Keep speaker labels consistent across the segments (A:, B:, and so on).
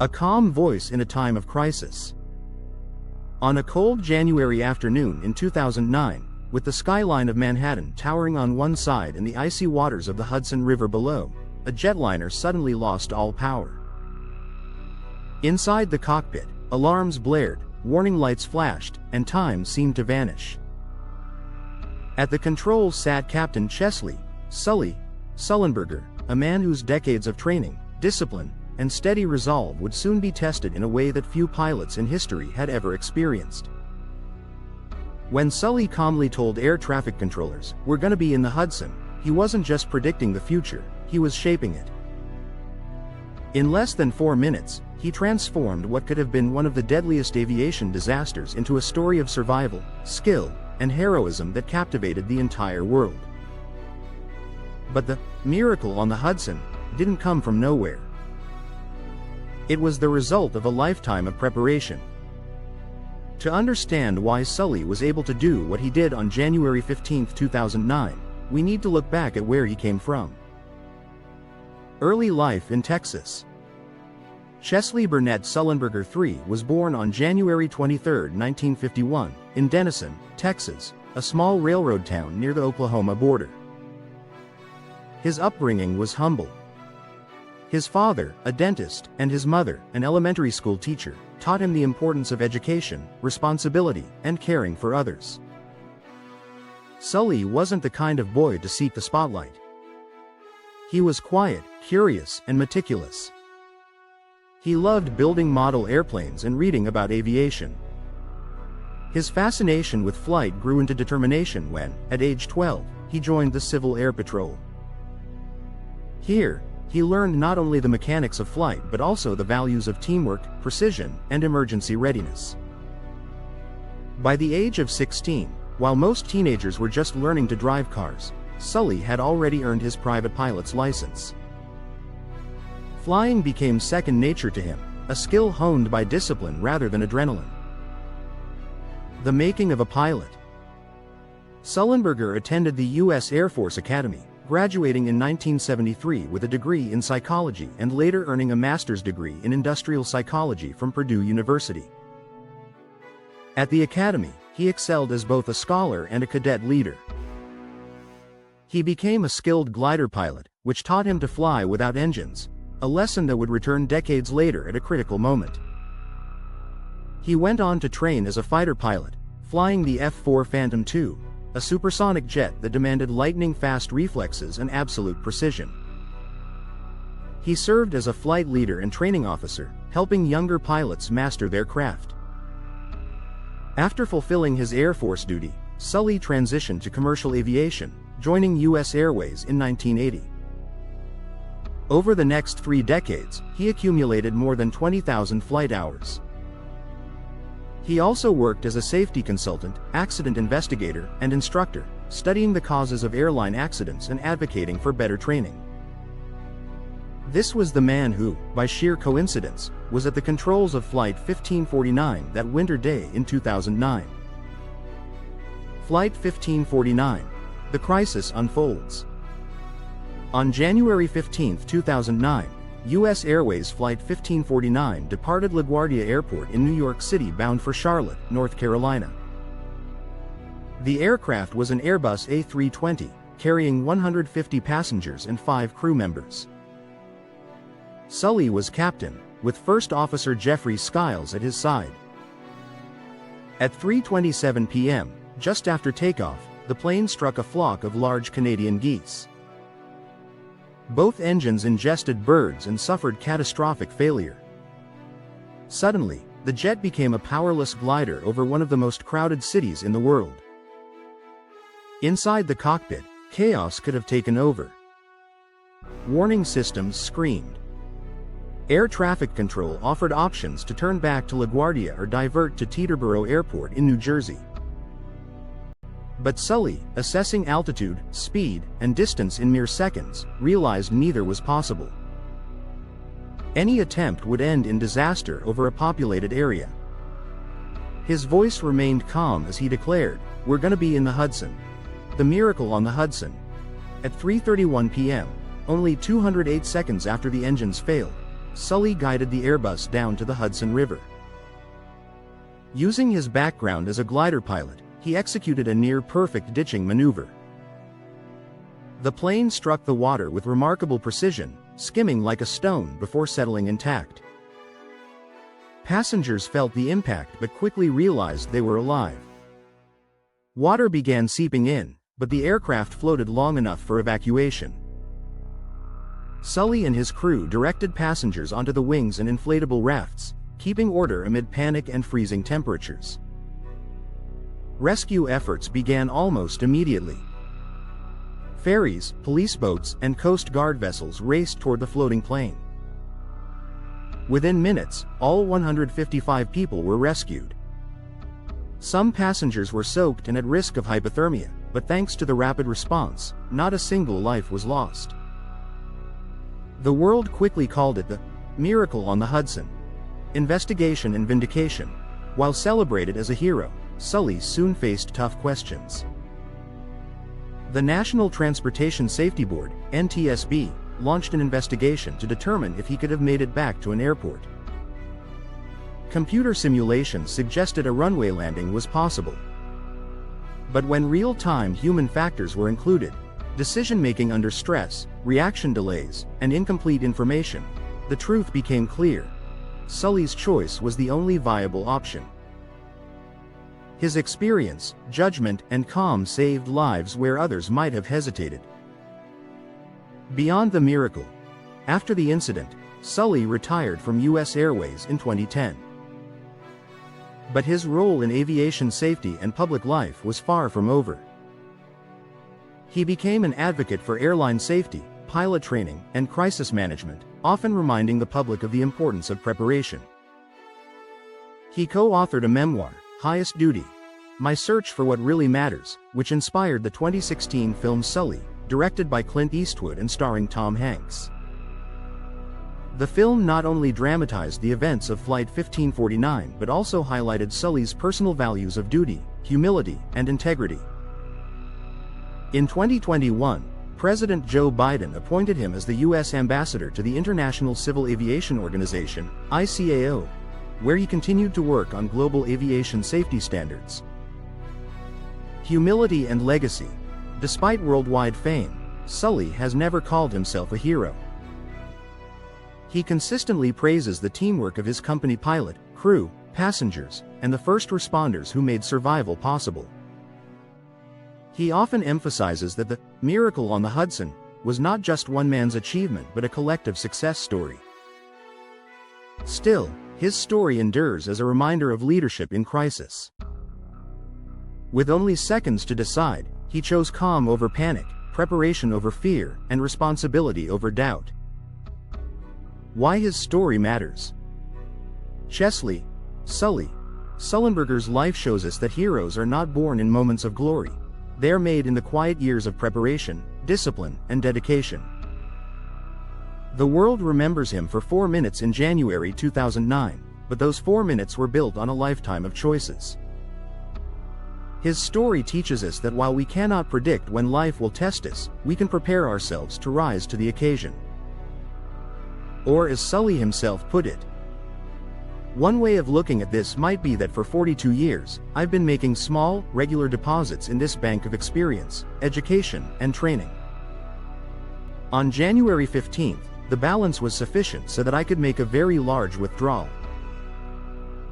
A: A calm voice in a time of crisis. On a cold January afternoon in 2009, with the skyline of Manhattan towering on one side and the icy waters of the Hudson River below, a jetliner suddenly lost all power. Inside the cockpit, alarms blared, warning lights flashed, and time seemed to vanish. At the controls sat Captain Sully, Sullenberger, a man whose decades of training, discipline, and steady resolve would soon be tested in a way that few pilots in history had ever experienced. When Sully calmly told air traffic controllers, "We're gonna be in the Hudson," he wasn't just predicting the future, he was shaping it. In less than 4 minutes, he transformed what could have been one of the deadliest aviation disasters into a story of survival, skill, and heroism that captivated the entire world. But the miracle on the Hudson didn't come from nowhere. It was the result of a lifetime of preparation. To understand why Sully was able to do what he did on January 15, 2009, we need to look back at where he came from. Early life in Texas. Chesley Burnett Sullenberger III was born on January 23, 1951, in Denison, Texas, a small railroad town near the Oklahoma border. His upbringing was humble. His father, a dentist, and his mother, an elementary school teacher, taught him the importance of education, responsibility, and caring for others. Sully wasn't the kind of boy to seek the spotlight. He was quiet, curious, and meticulous. He loved building model airplanes and reading about aviation. His fascination with flight grew into determination when, at age 12, he joined the Civil Air Patrol. Here, he learned not only the mechanics of flight but also the values of teamwork, precision, and emergency readiness. By the age of 16, while most teenagers were just learning to drive cars, Sully had already earned his private pilot's license. Flying became second nature to him, a skill honed by discipline rather than adrenaline. The making of a pilot. Sullenberger attended the U.S. Air Force Academy, graduating in 1973 with a degree in psychology and later earning a master's degree in industrial psychology from Purdue University. At the academy, he excelled as both a scholar and a cadet leader. He became a skilled glider pilot, which taught him to fly without engines, a lesson that would return decades later at a critical moment. He went on to train as a fighter pilot, flying the F-4 Phantom II, a supersonic jet that demanded lightning-fast reflexes and absolute precision. He served as a flight leader and training officer, helping younger pilots master their craft. After fulfilling his Air Force duty, Sully transitioned to commercial aviation, joining U.S. Airways in 1980. Over the next 3 decades, he accumulated more than 20,000 flight hours. He also worked as a safety consultant, accident investigator, and instructor, studying the causes of airline accidents and advocating for better training. This was the man who, by sheer coincidence, was at the controls of Flight 1549 that winter day in 2009. Flight 1549. The crisis unfolds. On January 15, 2009, U.S. Airways Flight 1549 departed LaGuardia Airport in New York City bound for Charlotte, North Carolina. The aircraft was an Airbus A320, carrying 150 passengers and 5 crew members. Sully was captain, with First Officer Jeffrey Skiles at his side. At 3:27 p.m., just after takeoff, the plane struck a flock of large Canadian geese. Both engines ingested birds and suffered catastrophic failure. Suddenly, the jet became a powerless glider over one of the most crowded cities in the world. Inside the cockpit, chaos could have taken over. Warning systems screamed. Air traffic control offered options to turn back to LaGuardia or divert to Teterboro Airport in New Jersey. But Sully, assessing altitude, speed, and distance in mere seconds, realized neither was possible. Any attempt would end in disaster over a populated area. His voice remained calm as he declared, "We're gonna be in the Hudson." The miracle on the Hudson. At 3:31 p.m., only 208 seconds after the engines failed, Sully guided the Airbus down to the Hudson River. Using his background as a glider pilot, he executed a near-perfect ditching maneuver. The plane struck the water with remarkable precision, skimming like a stone before settling intact. Passengers felt the impact but quickly realized they were alive. Water began seeping in, but the aircraft floated long enough for evacuation. Sully and his crew directed passengers onto the wings and inflatable rafts, keeping order amid panic and freezing temperatures. Rescue efforts began almost immediately. Ferries, police boats, and Coast Guard vessels raced toward the floating plane. Within minutes, all 155 people were rescued. Some passengers were soaked and at risk of hypothermia, but thanks to the rapid response, not a single life was lost. The world quickly called it the miracle on the Hudson. Investigation and vindication. While celebrated as a hero, Sully soon faced tough questions. The National Transportation Safety Board, NTSB, launched an investigation to determine if he could have made it back to an airport. Computer simulations suggested a runway landing was possible. But when real-time human factors were included, decision-making under stress, reaction delays, and incomplete information, the truth became clear. Sully's choice was the only viable option. His experience, judgment, and calm saved lives where others might have hesitated. Beyond the miracle. After the incident, Sully retired from U.S. Airways in 2010. But his role in aviation safety and public life was far from over. He became an advocate for airline safety, pilot training, and crisis management, often reminding the public of the importance of preparation. He co-authored a memoir, Highest Duty: My Search for What Really Matters, which inspired the 2016 film Sully, directed by Clint Eastwood and starring Tom Hanks. The film not only dramatized the events of Flight 1549 but also highlighted Sully's personal values of duty, humility, and integrity. In 2021, President Joe Biden appointed him as the U.S. ambassador to the International Civil Aviation Organization, ICAO, where he continued to work on global aviation safety standards. Humility and legacy. Despite worldwide fame, Sully has never called himself a hero. He consistently praises the teamwork of his company pilot, crew, passengers, and the first responders who made survival possible. He often emphasizes that the miracle on the Hudson was not just one man's achievement but a collective success story. Still, his story endures as a reminder of leadership in crisis. With only seconds to decide, he chose calm over panic, preparation over fear, and responsibility over doubt. Why his story matters. Sully, Sullenberger's life shows us that heroes are not born in moments of glory. They are made in the quiet years of preparation, discipline, and dedication. The world remembers him for 4 minutes in January 2009, but those 4 minutes were built on a lifetime of choices. His story teaches us that while we cannot predict when life will test us, we can prepare ourselves to rise to the occasion. Or as Sully himself put it, one way of looking at this might be that for 42 years, I've been making small, regular deposits in this bank of experience, education, and training. On January 15th, the balance was sufficient so that I could make a very large withdrawal.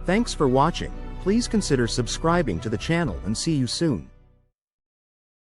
A: Thanks for watching. Please consider subscribing to the channel and see you soon.